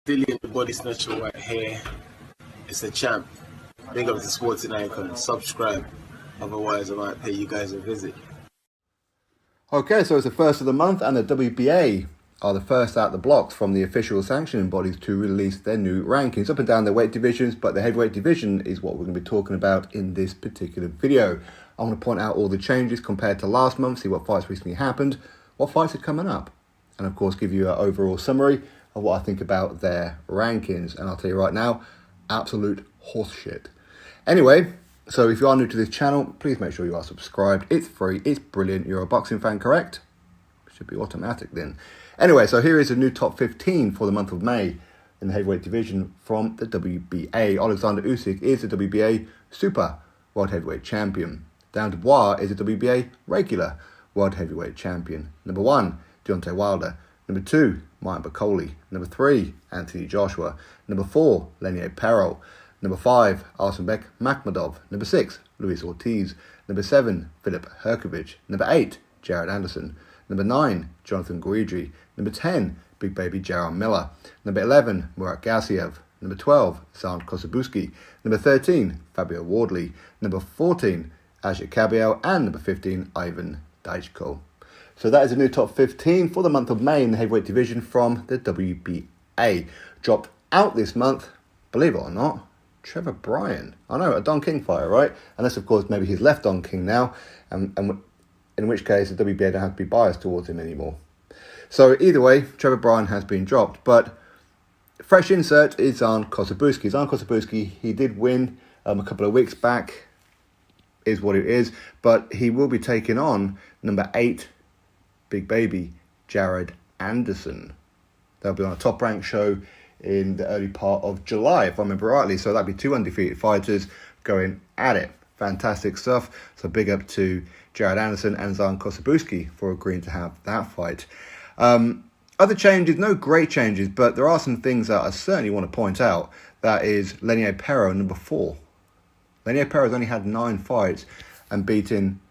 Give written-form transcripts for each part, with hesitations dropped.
Dillian the Body Snatcher right here. It's a champ. Big up to Sporting Icon. Subscribe. Otherwise, I might pay you guys a visit. Okay, so it's the first of the month, and the WBA are the first out the blocks from the official sanctioning bodies to release their new rankings up and down their weight divisions, but the heavyweight division is what we're going to be talking about in this particular video. I want to point out all the changes compared to last month, see what fights recently happened, what fights are coming up, and of course give you an overall summary of what I think about their rankings. And I'll tell you right now, absolute horseshit. Anyway, so if you are new to this channel, please make sure you are subscribed. It's free, it's brilliant. You're a boxing fan, correct? Should be automatic then. Anyway, so here is a new top 15 for the month of May in the heavyweight division from the WBA. Oleksandr Usyk is the WBA Super World Heavyweight Champion. Deontay is the WBA Regular World Heavyweight Champion. Number 1, Deontay Wilder. Number 2, Martin Bakole. Number 3, Anthony Joshua. Number 4, Lenier Perro. Number 5, Arsenbek Makhmadov. Number 6, Luis Ortiz. Number 7, Filip Hrgovic. Number 8, Jared Anderson. Number 9, Jonathan Guidry. Number 10, Big Baby Jaron Miller. Number 11, Murat Gassiev. Number 12, Zand Kosabuski. Number 13, Fabio Wardley. Number 14, Ajit Kabiel. And number 15, Ivan Dajko. So that is a new top 15 for the month of May in the heavyweight division from the WBA. Dropped out this month, believe it or not, Trevor Bryan. I know, a Don King fighter, right? Unless, of course, maybe he's left Don King now, and in which case the WBA don't have to be biased towards him anymore. So either way, Trevor Bryan has been dropped. But fresh insert is Zand Kosabuski. Zand Kosabuski, he did win a couple of weeks back, is what it is. But he will be taking on number 8, Big Baby Jared Anderson. They'll be on a top-ranked show in the early part of July, if I remember rightly. So that'd be 2 undefeated fighters going at it. Fantastic stuff. So big up to Jared Anderson and Zand Kosabuski for agreeing to have that fight. Other changes, no great changes, but there are some things that I certainly want to point out. That is Lenier Perro, number 4. Lenier Perro's only had 9 fights and beaten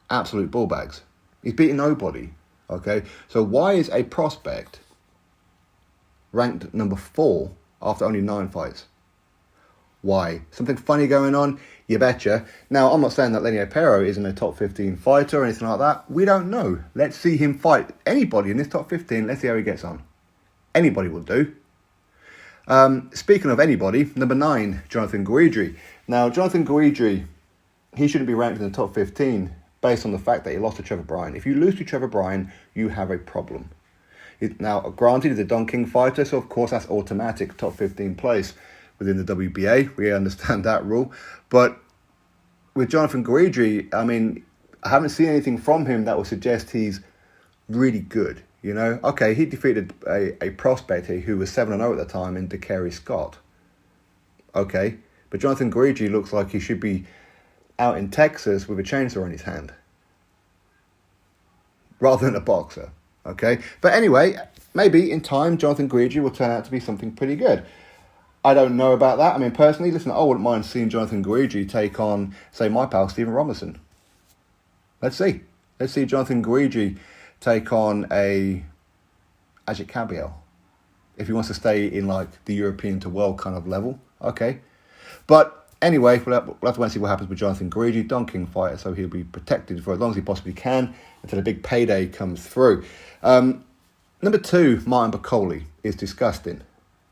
absolute ballbags. He's beaten nobody. Okay, so why is a prospect ranked number 4 after only 9 fights? Why? Something funny going on? You betcha. Now, I'm not saying that Lenier Perro isn't a top 15 fighter or anything like that. We don't know. Let's see him fight anybody in this top 15. Let's see how he gets on. Anybody will do. Speaking of anybody, number 9, Jonathan Guidry. Now, Jonathan Guidry, he shouldn't be ranked in the top 15 based on the fact that he lost to Trevor Bryan. If you lose to Trevor Bryan, you have a problem. Now, granted, he's a Don King fighter, so of course that's automatic top 15 place within the WBA. We understand that rule. But with Jonathan Guidry, I mean, I haven't seen anything from him that will suggest he's really good. You know, okay, he defeated a prospect who was 7-0 at the time in DeCary Scott. Okay, but Jonathan Guidry looks like he should be out in Texas with a chainsaw in his hand rather than a boxer. Okay, but anyway, maybe in time Jonathan Guidry will turn out to be something pretty good. I don't know about that. I mean, personally, listen, I wouldn't mind seeing Jonathan Guidry take on, say, my pal Stephen Robinson. Let's see. Let's see Jonathan Guidry take on a Ajit Kabiel if he wants to stay in like the European to world kind of level. Okay, but anyway, we'll have to wait and see what happens with Jonathan Guidry. Don King fighter, so he'll be protected for as long as he possibly can until a big payday comes through. Number 2, Martin Bakole, is disgusting.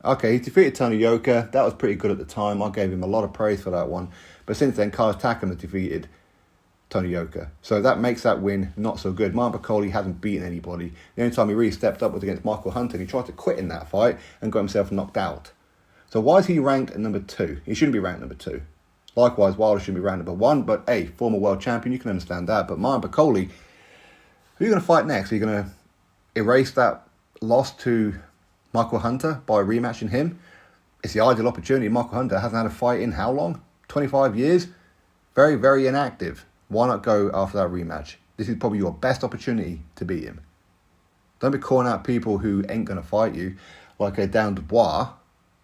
Okay, he defeated Tony Yoka. That was pretty good at the time. I gave him a lot of praise for that one. But since then, Carlos Takam has defeated Tony Yoka. So that makes that win not so good. Martin Bakole hasn't beaten anybody. The only time he really stepped up was against Michael Hunter. He tried to quit in that fight and got himself knocked out. So why is he ranked at number 2? He shouldn't be ranked number 2. Likewise, Wilder shouldn't be ranked number 1. But hey, former world champion, you can understand that. But Martin Bakole, who are you going to fight next? Are you going to erase that loss to Michael Hunter by rematching him? It's the ideal opportunity. Michael Hunter hasn't had a fight in how long? 25 years? Very, very inactive. Why not go after that rematch? This is probably your best opportunity to beat him. Don't be calling out people who ain't going to fight you, like a Dan Dubois.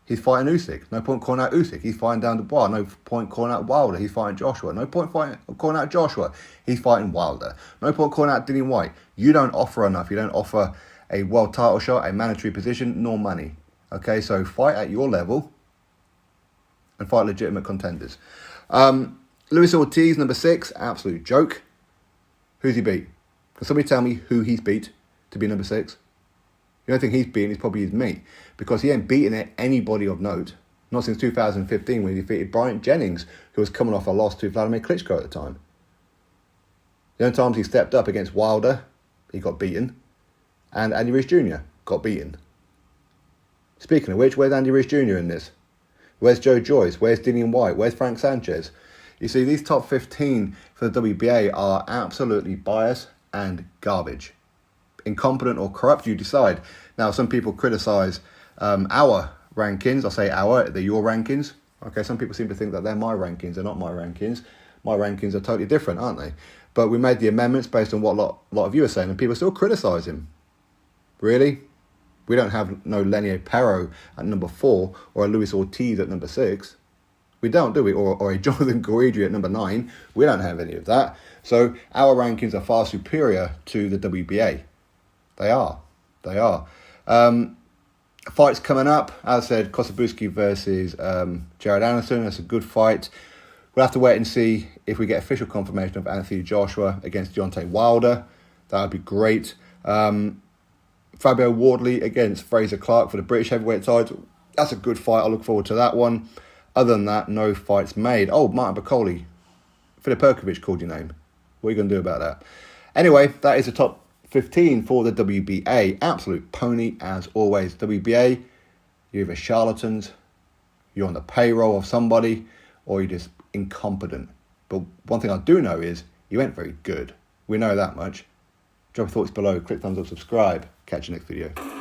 He's fighting Usyk. No point calling out Usyk. He's fighting Dan Dubois. No point calling out Wilder. He's fighting Joshua. No point calling out Joshua. He's fighting Wilder. No point calling out Dillian Whyte. You don't offer enough. You don't offer a world title shot, a mandatory position, nor money. Okay, so fight at your level and fight legitimate contenders. Luis Ortiz, number 6, absolute joke. Who's he beat? Can somebody tell me who he's beat to be number 6? The only thing he's beaten is probably his mate, because he ain't beaten anybody of note. Not since 2015 when he defeated Bryant Jennings, who was coming off a loss to Vladimir Klitschko at the time. The only times he stepped up against Wilder, he got beaten. And Andy Ruiz Jr. got beaten. Speaking of which, where's Andy Ruiz Jr. in this? Where's Joe Joyce? Where's Dillian White? Where's Frank Sanchez? You see, these top 15 for the WBA are absolutely biased and garbage. Incompetent or corrupt, you decide. Now, some people criticise our rankings. I say our, they're your rankings. Okay, some people seem to think that they're my rankings. They're not my rankings. My rankings are totally different, aren't they? But we made the amendments based on what a lot of you are saying, and people still criticise him. Really? We don't have no Lenny Perro at number 4 or a Luis Ortiz at number 6. We don't, do we? Or a Jonathan Guidry at number 9. We don't have any of that. So our rankings are far superior to the WBA. They are. Fights coming up. As I said, Kosabuski versus Jared Anderson. That's a good fight. We'll have to wait and see if we get official confirmation of Anthony Joshua against Deontay Wilder. That would be great. Fabio Wardley against Fraser Clark for the British heavyweight title. That's a good fight. I look forward to that one. Other than that, no fights made. Oh, Martin Bakole. Filip Perkovic called your name. What are you going to do about that? Anyway, that is the top 15 for the WBA. Absolute pony as always. WBA, you're either charlatans, you're on the payroll of somebody, or you're just incompetent. But one thing I do know is you ain't very good. We know that much. Drop your thoughts below. Click thumbs up, subscribe. Catch you next video.